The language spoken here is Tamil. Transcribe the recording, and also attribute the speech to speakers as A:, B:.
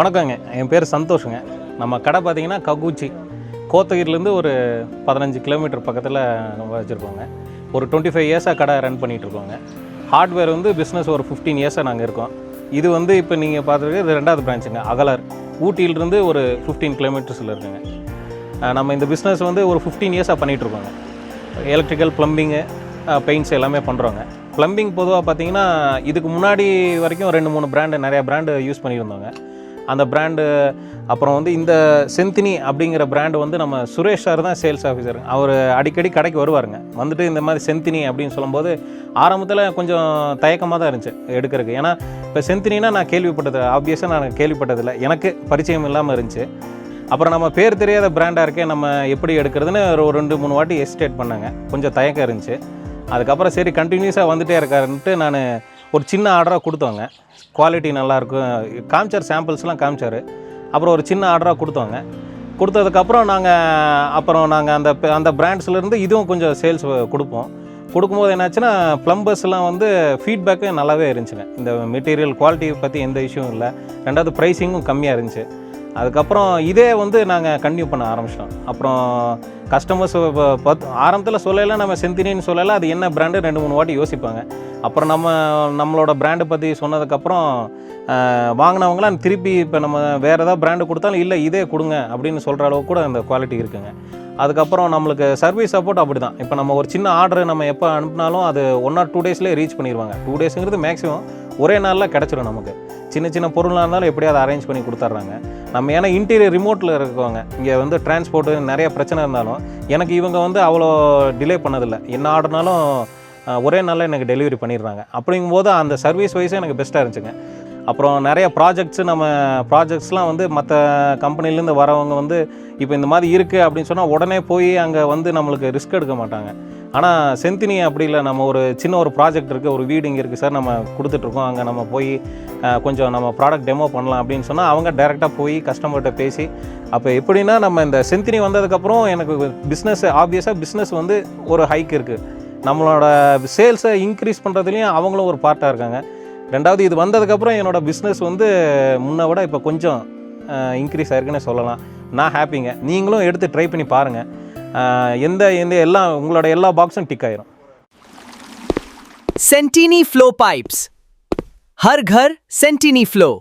A: வணக்கங்க, என் பேர் சந்தோஷுங்க. நம்ம கடை பார்த்தீங்கன்னா ககுச்சி கோத்தகிரிலேருந்து ஒரு 15 கிலோமீட்டர் பக்கத்தில் நம்ம வச்சுருக்கோங்க. ஒரு 25 இயர்ஸாக கடை ரன் பண்ணிகிட்ருக்கோங்க. ஹார்ட்வேர் வந்து பிஸ்னஸ் ஒரு 15 இயர்ஸாக நாங்கள் இருக்கோம். இது வந்து இப்போ நீங்கள் பார்த்துருக்க இது 2வது பிரான்ச்சுங்க. அகலார் ஊட்டியிலிருந்து ஒரு 15 கிலோமீட்டர்ஸில் இருக்குங்க. நம்ம இந்த பிஸ்னஸ் வந்து ஒரு 15 இயர்ஸாக பண்ணிகிட்ருக்கோங்க. எலக்ட்ரிக்கல், ப்ளம்பிங்கு, பெயிண்ட்ஸ் எல்லாமே பண்ணுறோங்க. ப்ளம்பிங் பொதுவாக பார்த்தீங்கன்னா இதுக்கு முன்னாடி வரைக்கும் 2-3 பிராண்டு நிறையா பிராண்டு யூஸ் பண்ணியிருந்தோங்க. அந்த பிராண்டு அப்புறம் வந்து இந்த செந்தினி அப்படிங்கிற பிராண்டு வந்து நம்ம சுரேஷ் சார் தான் சேல்ஸ் ஆஃபீஸர். அவர் அடிக்கடி கடைக்கு வருவாருங்க. வந்துட்டு இந்த மாதிரி செந்தினி அப்படின்னு சொல்லும்போது ஆரம்பத்தில் கொஞ்சம் தயக்கமாக தான் இருந்துச்சு எடுக்கிறதுக்கு. ஏன்னா இப்போ செந்தினா நான் கேள்விப்பட்டது ஆப்வியஸாக நான் கேள்விப்பட்டதில்லை, எனக்கு பரிச்சயம் இல்லாமல் இருந்துச்சு. அப்புறம் நம்ம பேர் தெரியாத பிராண்டாக இருக்கே, நம்ம எப்படி எடுக்கிறதுன்னு ஒரு 2-3 வாட்டி எஸ்டேட் பண்ணாங்க. கொஞ்சம் தயக்கம் இருந்துச்சு. அதுக்கப்புறம் சரி கண்டினியூஸாக வந்துகிட்டே இருக்காருன்ட்டு நான் ஒரு சின்ன ஆர்டராக கொடுத்தோங்க. குவாலிட்டி நல்லாயிருக்கும் காமிச்சார், சாம்பிள்ஸ்லாம் காமிச்சார். அப்புறம் ஒரு சின்ன ஆர்டராக கொடுத்தோங்க. கொடுத்ததுக்கப்புறம் நாங்கள் அந்த பிராண்ட்ஸ்லேருந்து இதுவும் கொஞ்சம் சேல்ஸ் கொடுக்கும்போது என்னாச்சுன்னா ப்ளம்பர்ஸ்லாம் வந்து ஃபீட்பேக்கு நல்லாவே இருந்துச்சுங்க. இந்த மெட்டீரியல் குவாலிட்டி பற்றி எந்த இஷ்யூவும் இல்லை. 2வது ப்ரைஸிங்கும் கம்மியாக இருந்துச்சு. அதுக்கப்புறம் இதே வந்து நாங்கள் கன்டினியூ பண்ண ஆரம்பிச்சிட்டோம். அப்புறம் கஸ்டமர்ஸ் ஆரம்பத்தில் சொல்லலை, நம்ம செந்தினின்னு சொல்லலை, அது என்ன பிராண்டு 2-3 வாட்டி யோசிப்பாங்க. அப்புறம் நம்மளோட பிராண்டு பற்றி சொன்னதுக்கப்புறம் வாங்கினவங்களாம் திருப்பி இப்போ நம்ம வேறு ஏதாவது பிராண்டு கொடுத்தாலும் இல்லை இதே கொடுங்க அப்படின்னு சொல்கிற அளவுக்கு கூட அந்த குவாலிட்டி இருக்குங்க. அதுக்கப்புறம் நம்மளுக்கு சர்வீஸ் சப்போர்ட் அப்படி தான். இப்போ நம்ம ஒரு சின்ன ஆர்டர் நம்ம எப்போ அனுப்பினாலும் அது 1 or 2 டேஸ்லேயே ரீச் பண்ணிடுவாங்க. 2 டேஸுங்கிறது மேக்ஸிமம் ஒரே நாளில் கிடச்சிடும். நமக்கு சின்ன சின்ன பொருளாக இருந்தாலும் எப்படியாவது அரேஞ்ச் பண்ணி கொடுத்துட்றாங்க. நம்ம ஏன்னா இன்டீரியர் ரிமோட்டில் இருக்கவங்க, இங்கே வந்து டிரான்ஸ்போர்ட்டு நிறைய பிரச்சனை இருந்தாலும் எனக்கு இவங்க வந்து அவ்வளோ டிலே பண்ணதில்லை. என்ன ஆர்டர்னாலும் ஒரே நாளில் எனக்கு டெலிவரி பண்ணிடுறாங்க. அப்படிங்கும்போது அந்த சர்வீஸ் வைஸே எனக்கு பெஸ்ட்டாக இருந்துச்சுங்க. அப்புறம் நிறைய ப்ராஜெக்ட்ஸ்லாம் வந்து மற்ற கம்பெனிலேருந்து வரவங்க வந்து இப்போ இந்த மாதிரி இருக்குது அப்படின்னு சொன்னால் உடனே போய் அங்கே வந்து நம்மளுக்கு ரிஸ்க் எடுக்க மாட்டாங்க. ஆனால் செந்தினி அப்படி இல்லை. நம்ம ஒரு சின்ன ஒரு ப்ராஜெக்ட் இருக்குது, ஒரு வீடு இங்கே இருக்குது சார், நம்ம கொடுத்துட்ருக்கோம், அங்கே நம்ம போய் கொஞ்சம் நம்ம ப்ராடக்ட் டெமோ பண்ணலாம் அப்படின்னு சொன்னால் அவங்க டைரெக்டாக போய் கஸ்டமர்கிட்ட பேசி. அப்போ எப்படின்னா நம்ம இந்த செந்தினி வந்ததுக்கப்புறம் எனக்கு ஆப்வியஸாக பிஸ்னஸ் வந்து ஒரு ஹைக் இருக்குது. நம்மளோட சேல்ஸை இன்க்ரீஸ் பண்ணுறதுலேயும் அவங்களும் ஒரு பார்ட்டாக இருக்காங்க. 2வது இது வந்ததுக்கப்புறம் என்னோடய பிஸ்னஸ் வந்து முன்னை விட இப்போ கொஞ்சம் இன்க்ரீஸ் ஆகிருக்குன்னு சொல்லலாம். நான் ஹாப்பிங்க. நீங்களும் எடுத்து ட்ரை பண்ணி பாருங்கள். உங்களோட எல்லா பாக்ஸும் டிக் ஆயிரும்.
B: Sentini Flow Pipes. हर घर Sentini Flow.